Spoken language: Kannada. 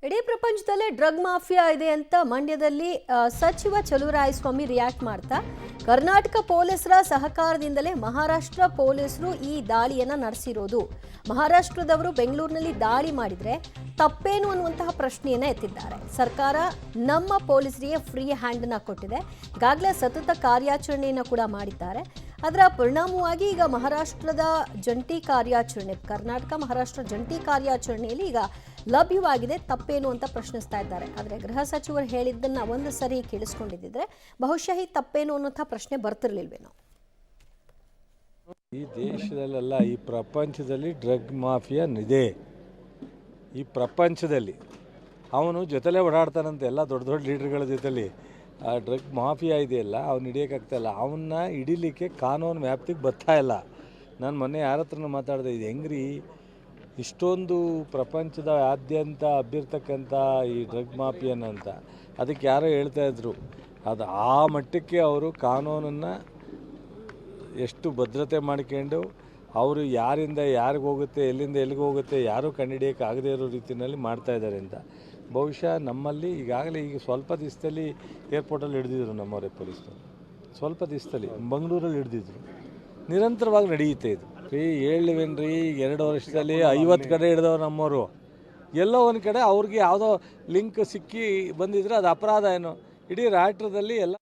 ಇಡೀ ಪ್ರಪಂಚದಲ್ಲೇ ಡ್ರಗ್ ಮಾಫಿಯಾ ಇದೆ ಅಂತ ಮಂಡ್ಯದಲ್ಲಿ ಸಚಿವ ಚಲುವರಾಯಸ್ವಾಮಿ ರಿಯಾಕ್ಟ್ ಮಾಡ್ತಾ ಕರ್ನಾಟಕ ಪೊಲೀಸರ ಸಹಕಾರದಿಂದಲೇ ಮಹಾರಾಷ್ಟ್ರ ಪೊಲೀಸರು ಈ ದಾಳಿಯನ್ನ ನಡೆಸಿರೋದು. ಮಹಾರಾಷ್ಟ್ರದವರು ಬೆಂಗಳೂರಿನಲ್ಲಿ ದಾಳಿ ಮಾಡಿದ್ರೆ ತಪ್ಪೇನು ಅನ್ನುವಂತಹ ಪ್ರಶ್ನೆಯನ್ನ ಎತ್ತಿದ್ದಾರೆ. ಸರ್ಕಾರ ನಮ್ಮ ಪೊಲೀಸರಿಗೆ ಫ್ರೀ ಹ್ಯಾಂಡ್ ಅನ್ನ ಕೊಟ್ಟಿದೆ. ಈಗಾಗಲೇ ಸತತ ಕಾರ್ಯಾಚರಣೆಯನ್ನು ಕೂಡ ಮಾಡಿದ್ದಾರೆ. ಅದರ ಪರಿಣಾಮವಾಗಿ ಈಗ ಮಹಾರಾಷ್ಟ್ರದ ಜಂಟಿ ಕಾರ್ಯಾಚರಣೆ, ಕರ್ನಾಟಕ ಮಹಾರಾಷ್ಟ್ರ ಜಂಟಿ ಕಾರ್ಯಾಚರಣೆಯಲ್ಲಿ ಈಗ ಲಭ್ಯವಾಗಿದೆ. ತಪ್ಪೇನು ಅಂತ ಪ್ರಶ್ನಿಸ್ತಾ ಇದ್ದಾರೆ. ಆದರೆ ಗೃಹ ಸಚಿವರು ಹೇಳಿದ್ದನ್ನ ಒಂದು ಸರಿ ಕೇಳಿಸ್ಕೊಂಡಿದ್ದಿದ್ರೆ ಬಹುಶಃ ಈ ತಪ್ಪೇನು ಅನ್ನೋಂಥ ಪ್ರಶ್ನೆ ಬರ್ತಿರ್ಲಿಲ್ವೇನೋ. ಈ ದೇಶದಲ್ಲೆಲ್ಲ ಈ ಪ್ರಪಂಚದಲ್ಲಿ ಡ್ರಗ್ ಮಾಫಿಯಾ ಇದೆ. ಈ ಪ್ರಪಂಚದಲ್ಲಿ ಅವನು ಜೊತೆಲೇ ಓಡಾಡ್ತಾನಂತೆ. ಎಲ್ಲ ದೊಡ್ಡ ದೊಡ್ಡ ಲೀಡರ್ಗಳ ಜೊತೆಲಿ ಆ ಡ್ರಗ್ ಮಾಫಿಯಾ ಇದೆಯಲ್ಲ, ಅವ್ನು ಹಿಡಿಯೋಕ್ಕಾಗ್ತಾಯಿಲ್ಲ. ಅವನ್ನ ಹಿಡಿಲಿಕ್ಕೆ ಕಾನೂನು ವ್ಯಾಪ್ತಿಗೆ ಬರ್ತಾ ಇಲ್ಲ. ನಾನು ಮೊನ್ನೆ ಯಾರ ಹತ್ರನೂ ಮಾತಾಡಿದೆ, ಇದು ಹೆಂಗ್ರಿ ಇಷ್ಟೊಂದು ಪ್ರಪಂಚದ ಆದ್ಯಂತ ಹಬ್ಬಿರ್ತಕ್ಕಂಥ ಈ ಡ್ರಗ್ ಮಾಫಿಯಾನ ಅಂತ. ಅದಕ್ಕೆ ಯಾರೋ ಹೇಳ್ತಾಯಿದ್ರು, ಅದು ಆ ಮಟ್ಟಕ್ಕೆ ಅವರು ಕಾನೂನನ್ನು ಎಷ್ಟು ಭದ್ರತೆ ಮಾಡ್ಕೊಂಡು ಅವರು ಯಾರಿಂದ ಯಾರಿಗೆ ಹೋಗುತ್ತೆ, ಎಲ್ಲಿಂದ ಎಲ್ಲಿಗೆ ಹೋಗುತ್ತೆ, ಯಾರೂ ಕಂಡುಹಿಡಿಯೋಕ್ಕೆ ಆಗದೇ ಇರೋ ರೀತಿಯಲ್ಲಿ ಮಾಡ್ತಾಯಿದ್ದಾರೆ ಅಂತ. ಬಹುಶಃ ನಮ್ಮಲ್ಲಿ ಈಗಾಗಲೇ ಈಗ ಸ್ವಲ್ಪ ದಿವಸದಲ್ಲಿ ಏರ್ಪೋರ್ಟಲ್ಲಿ ಹಿಡಿದಿದ್ರು ನಮ್ಮವರೇ ಪೊಲೀಸರು. ಸ್ವಲ್ಪ ದಿವಸದಲ್ಲಿ ಬೆಂಗಳೂರಲ್ಲಿ ಹಿಡಿದಿದ್ರು. ನಿರಂತರವಾಗಿ ನಡೆಯುತ್ತೆ ಇದು. ಹೇಳಲಿವೇನ್ರಿ, 2 ವರ್ಷದಲ್ಲಿ 50 ಕಡೆ ಹಿಡಿದವ್ರು ನಮ್ಮವರು. ಎಲ್ಲೋ ಒಂದು ಕಡೆ ಅವ್ರಿಗೆ ಯಾವುದೋ ಲಿಂಕ್ ಸಿಕ್ಕಿ ಬಂದಿದ್ರೆ ಅದು ಅಪರಾಧ ಏನು? ಇಡೀ ರಾಷ್ಟ್ರದಲ್ಲಿ ಎಲ್ಲ